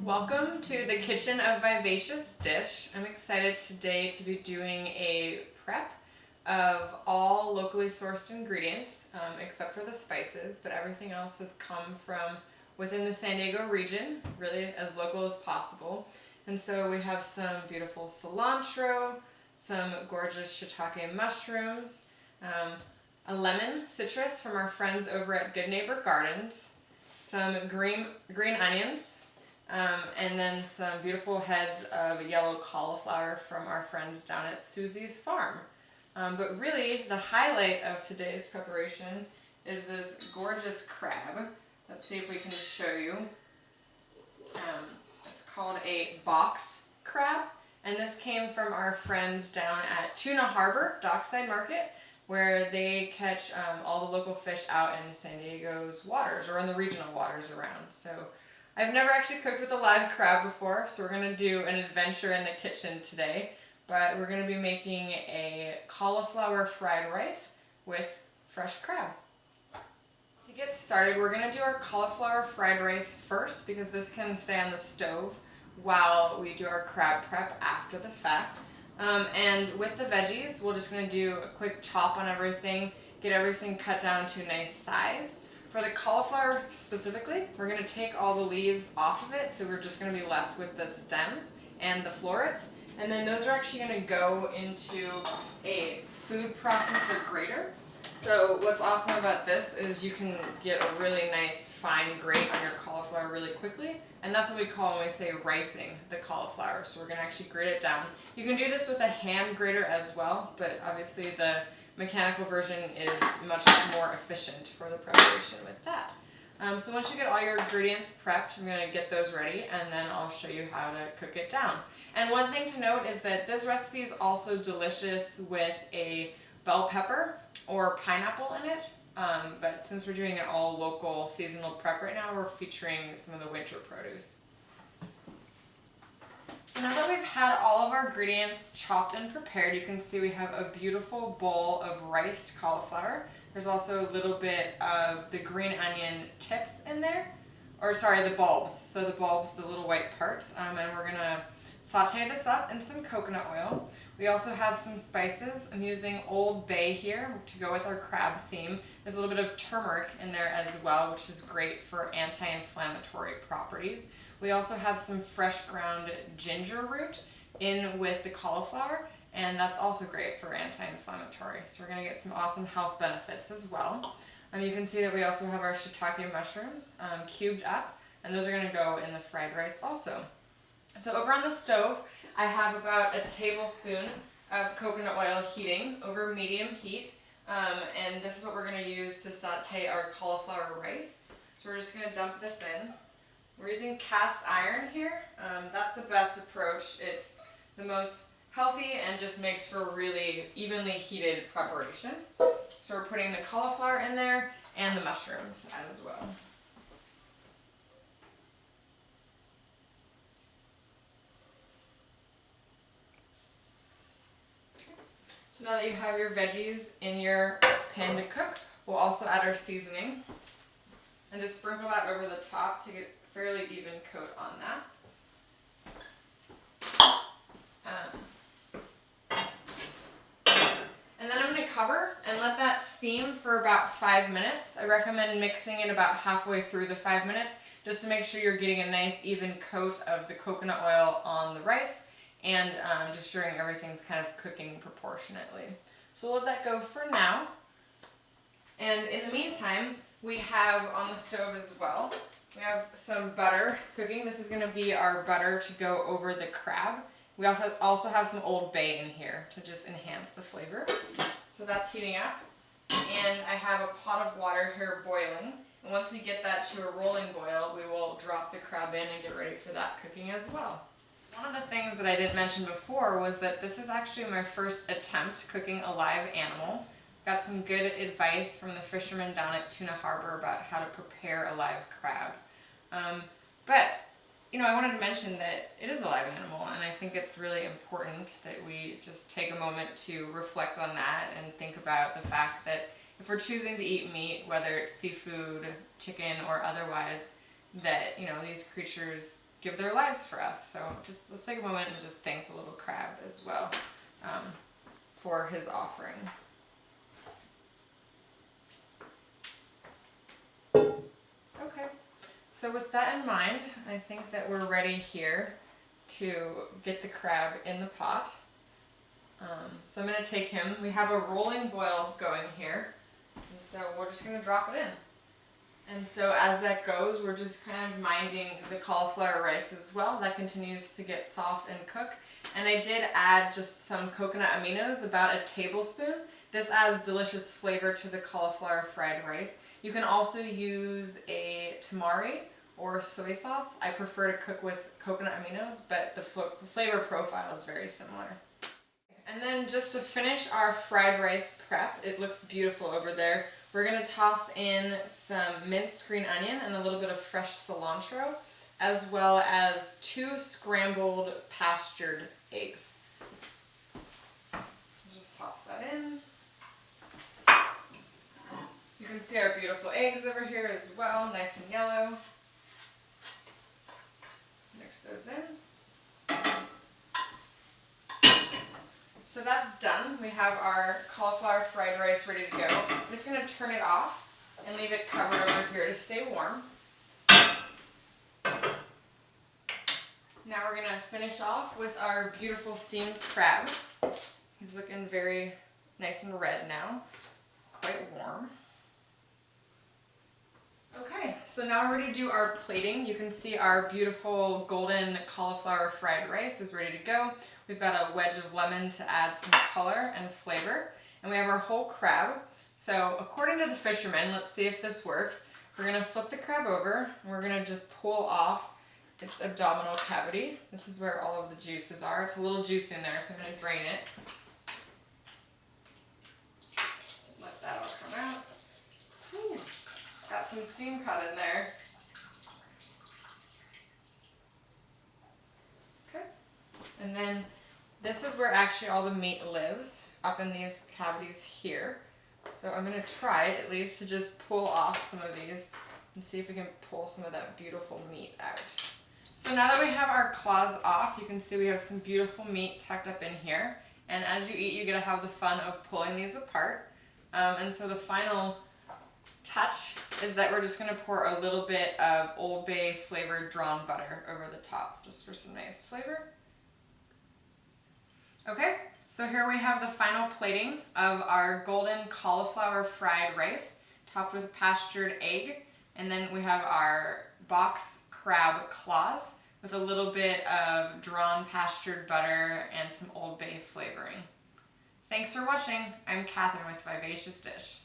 Welcome to the kitchen of Vivacious dish. I'm excited today to be doing a prep of all locally sourced ingredients, except for the spices, but everything else has come from within the San Diego region, really as local as possible. And so we have some beautiful cilantro, some gorgeous shiitake mushrooms, a lemon citrus from our friends over at Good Neighbor Gardens, some green onions, and then some beautiful heads of yellow cauliflower from our friends down at Susie's Farm. But really, the highlight of today's preparation is this gorgeous crab. Let's see if we can show you. It's called a box crab, and this came from our friends down at Tuna Harbor Dockside Market, where they catch all the local fish out in San Diego's waters, or in the regional waters around. So I've never actually cooked with a live crab before, so we're going to do an adventure in the kitchen today. But we're going to be making a cauliflower fried rice with fresh crab. To get started, we're going to do our cauliflower fried rice first, because this can stay on the stove while we do our crab prep after the fact. And with the veggies, we're just going to do a quick chop on everything, get everything cut down to a nice size. For the cauliflower specifically, we're going to take all the leaves off of it, so we're just going to be left with the stems and the florets. And then those are actually going to go into a food processor grater. So what's awesome about this is you can get a really nice fine grate on your cauliflower really quickly. And that's what we call when we say ricing the cauliflower. So we're going to actually grate it down. You can do this with a hand grater as well, but obviously the mechanical version is much more efficient for the preparation with that. So once you get all your ingredients prepped, I'm going to get those ready, and then I'll show you how to cook it down. And one thing to note is that this recipe is also delicious with a bell pepper or pineapple in it, but since we're doing an all local seasonal prep right now, we're featuring some of the winter produce. So now that we've had all of our ingredients chopped and prepared, you can see we have a beautiful bowl of riced cauliflower. There's also a little bit of the green onion tips in there, or sorry, the bulbs. So the bulbs, the little white parts, and we're going to saute this up in some coconut oil. We also have some spices. I'm using Old Bay here to go with our crab theme. There's a little bit of turmeric in there as well, which is great for anti-inflammatory properties. We also have some fresh ground ginger root in with the cauliflower, and that's also great for anti-inflammatory. So we're going to get some awesome health benefits as well. You can see that we also have our shiitake mushrooms cubed up, and those are going to go in the fried rice also. So over on the stove, I have about a tablespoon of coconut oil heating over medium heat, and this is what we're going to use to saute our cauliflower rice. So we're just going to dump this in. We're using cast iron here. That's the best approach. It's the most healthy and just makes for a really evenly heated preparation. So we're putting the cauliflower in there and the mushrooms as well. So now that you have your veggies in your pan to cook, we'll also add our seasoning and just sprinkle that over the top to get a fairly even coat on that. And then I'm going to cover and let that steam for about 5 minutes. I recommend mixing it about halfway through the 5 minutes just to make sure you're getting a nice even coat of the coconut oil on the rice and just ensuring everything's kind of cooking proportionately. So we'll let that go for now. And in the meantime, we have on the stove as well, we have some butter cooking. This is going to be our butter to go over the crab. We also have some Old Bay in here to just enhance the flavor. So that's heating up. And I have a pot of water here boiling. And once we get that to a rolling boil, we will drop the crab in and get ready for that cooking as well. One of the things that I didn't mention before was that this is actually my first attempt cooking a live animal. Got some good advice from the fishermen down at Tuna Harbor about how to prepare a live crab. But I wanted to mention that it is a live animal, and I think it's really important that we just take a moment to reflect on that and think about the fact that if we're choosing to eat meat, whether it's seafood, chicken, or otherwise, that these creatures give their lives for us. So just let's take a moment and just thank the little crab as well for his offering. Okay, so with that in mind, I think that we're ready here to get the crab in the pot. So I'm going to take him. We have a rolling boil going here, and so we're just going to drop it in. And so as that goes, we're just kind of minding the cauliflower rice as well. That continues to get soft and cook. And I did add just some coconut aminos, about a tablespoon. This adds delicious flavor to the cauliflower fried rice. You can also use a tamari or soy sauce. I prefer to cook with coconut aminos, but the flavor profile is very similar. And then just to finish our fried rice prep, it looks beautiful over there. We're going to toss in some minced green onion and a little bit of fresh cilantro, as well as 2 scrambled pastured eggs. Just toss that in. You can see our beautiful eggs over here as well, nice and yellow. Mix those in. So that's done. We have our cauliflower fried rice ready to go. I'm just going to turn it off and leave it covered over here to stay warm. Now we're going to finish off with our beautiful steamed crab. He's looking very nice and red now, quite warm. Okay, so now we're ready to do our plating. You can see our beautiful golden cauliflower fried rice is ready to go. We've got a wedge of lemon to add some color and flavor. And we have our whole crab. So according to the fishermen, let's see if this works. We're going to flip the crab over and we're going to just pull off its abdominal cavity. This is where all of the juices are. It's a little juice in there, so I'm going to drain it. Let that all come out. Ooh. Got some steam cut in there. Okay. And then this is where actually all the meat lives, up in these cavities here. So I'm going to try at least to just pull off some of these and see if we can pull some of that beautiful meat out. So now that we have our claws off, you can see we have some beautiful meat tucked up in here. And as you eat, you get to have the fun of pulling these apart. And so the final touch is that we're just going to pour a little bit of Old Bay flavored drawn butter over the top, just for some nice flavor. Okay, so here we have the final plating of our golden cauliflower fried rice, topped with a pastured egg, and then we have our box crab claws with a little bit of drawn pastured butter and some Old Bay flavoring. Thanks for watching. I'm Kathryn with Vivacious Dish.